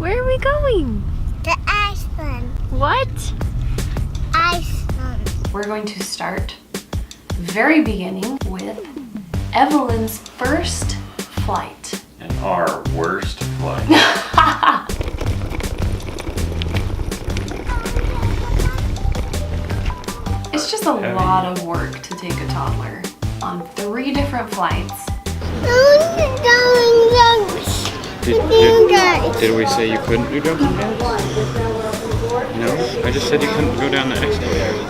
Where are we going? To Iceland. What? Iceland. We're going to start very beginning with Evelyn's first flight. And our worst flight. It's just a lot of work to take a toddler on 3 different flights. Did we say you couldn't do jumping jacks? No? I just said you couldn't go down the escalator.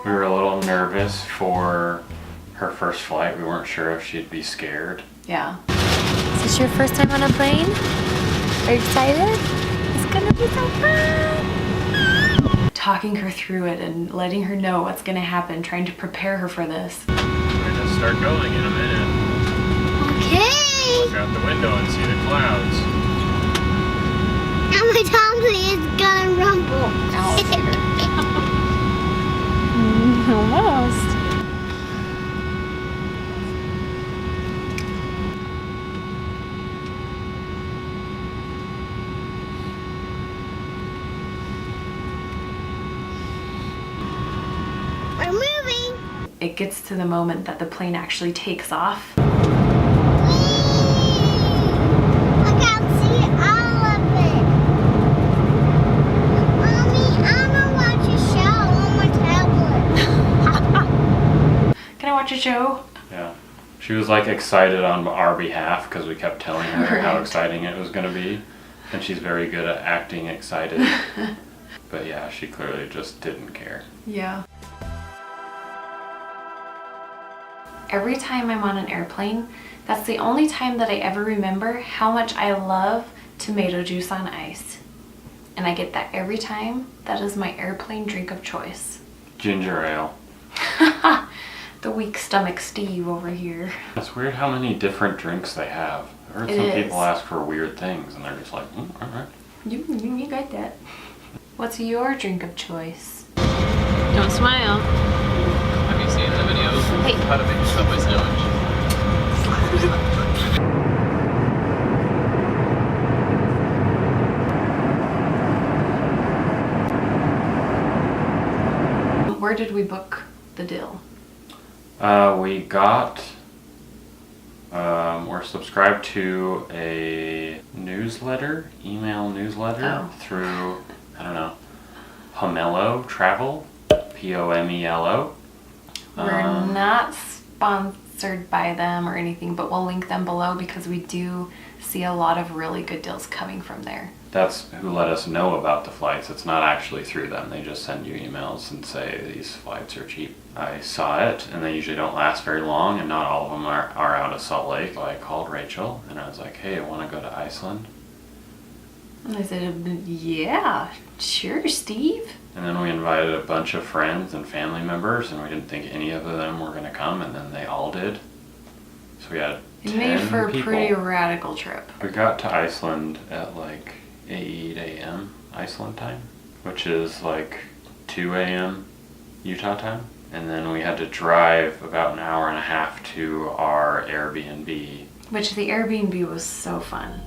We were a little nervous for her first flight. We weren't sure if she'd be scared. Yeah. Is this your first time on a plane? Are you excited? It's gonna be so fun! Talking her through it and letting her know what's gonna happen, trying to prepare her for this. We're gonna start going in a minute. Okay. Look out the window and see the clouds. Now my tummy is gonna rumble. Almost. We're moving. It gets to the moment that the plane actually takes off. Whee! I can see all of it. Mommy, I wanna watch a show on my tablet. Can I watch a show? Yeah. She was like excited on our behalf because we kept telling her how Right. exciting it was going to be. And she's very good at acting excited. But yeah, she clearly just didn't care. Yeah. Every time I'm on an airplane, that's the only time that I ever remember how much I love tomato juice on ice. And I get that every time. That is my airplane drink of choice. Ginger ale. The weak stomach Steve over here. It's weird how many different drinks they have. I've heard It some is. people ask for weird things and they're just like, alright. You got that. What's your drink of choice? Don't smile. Have you seen the videos of Hey. how to make a Subway sandwich? Where did we book the deal? We're subscribed to a email newsletter through, I don't know, Pomelo Travel, Pomelo. We're not sponsored by them or anything, but we'll link them below because we do see a lot of really good deals coming from there. That's who let us know about the flights. It's not actually through them. They just send you emails and say these flights are cheap. I saw it, and they usually don't last very long, and not all of them are out of Salt Lake. So I called Rachel, and I was like, hey, I want to go to Iceland. And I said, yeah, sure, Steve. And then we invited a bunch of friends and family members, and we didn't think any of them were going to come, and then they all did. So we had It 10 made for a people. pretty radical trip. We got to Iceland at like 8 a.m. Iceland time, which is like 2 a.m. Utah time. And then we had to drive about an hour and a half to our Airbnb. Which the Airbnb was so fun.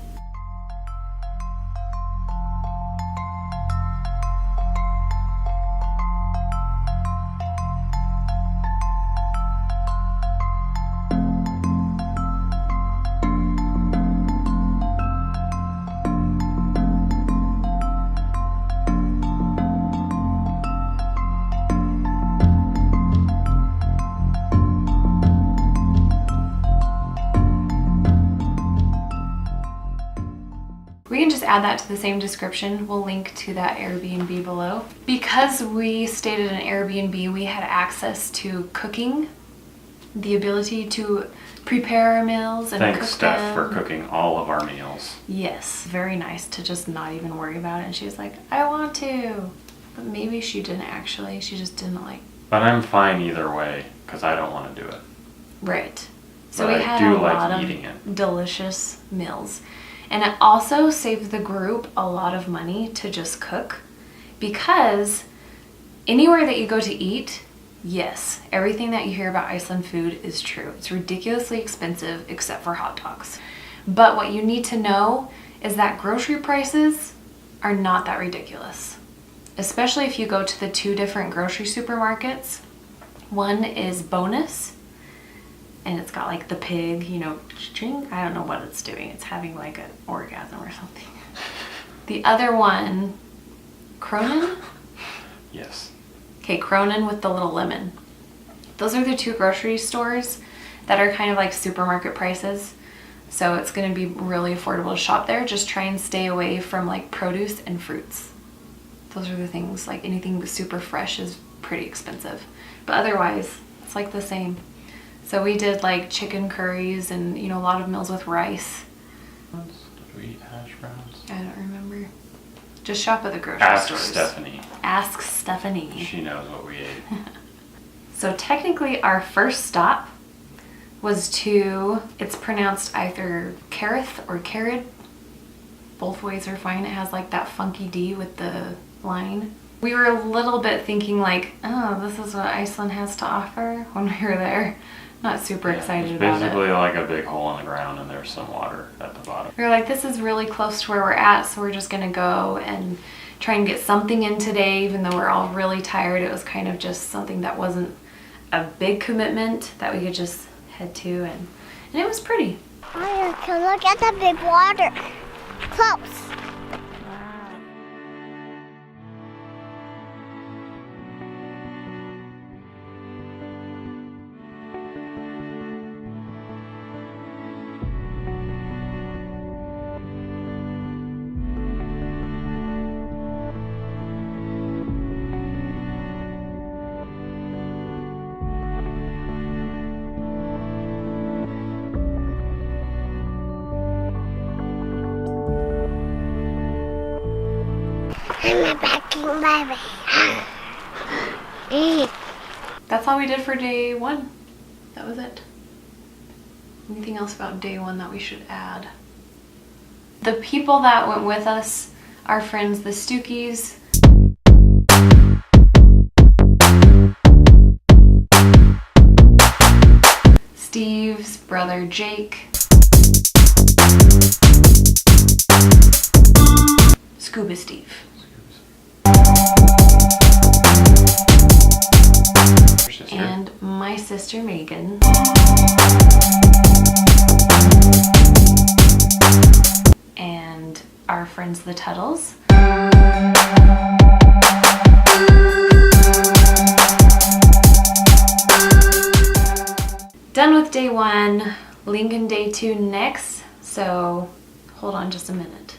We can just add that to the same description. We'll link to that Airbnb below. Because we stayed at an Airbnb, we had access to cooking, the ability to prepare our meals and Thanks, cook Steph, them. for cooking all of our meals. Yes, very nice to just not even worry about it. And she was like, I want to. But maybe she didn't actually. She just didn't like. But I'm fine either way because I don't want to do it. Right. So But we I had do a like lot eating of it. delicious meals. And it also saved the group a lot of money to just cook, because anywhere that you go to eat, yes, everything that you hear about Iceland food is true. It's ridiculously expensive except for hot dogs. But what you need to know is that grocery prices are not that ridiculous, especially if you go to the 2 different grocery supermarkets. One is Bonus, and it's got like the pig, you know, I don't know what it's doing. It's having like an orgasm or something. The other one, Cronin? Yes. Okay, Cronin with the little lemon. Those are the 2 grocery stores that are kind of like supermarket prices. So it's going to be really affordable to shop there. Just try and stay away from like produce and fruits. Those are the things, like anything super fresh is pretty expensive. But otherwise, it's like the same. So we did like chicken curries and, you know, a lot of meals with rice. Did we eat hash browns? I don't remember. Just shop at the grocery Ask stores. Stephanie. Ask Stephanie. She knows what we ate. So technically our first stop was to, it's pronounced either Kerith or Kerid. Both ways are fine. It has like that funky D with the line. We were a little bit thinking like, oh, this is what Iceland has to offer when we were there. Not super excited It's about it. basically like a big hole in the ground and there's some water at the bottom. We were like, this is really close to where we're at, so we're just gonna go and try and get something in today, even though we're all really tired. It was kind of just something that wasn't a big commitment that we could just head to, and it was pretty. Maya, come look at the big water. Close. I'm backing baby. That's all we did for day 1. That was it. Anything else about day 1 that we should add? The people that went with us, our friends, the Stukeys. Steve's brother Jake. Scuba Steve. And my sister Megan. And our friends the Tuttles. Done with day 1, Lincoln day 2 next, so hold on just a minute.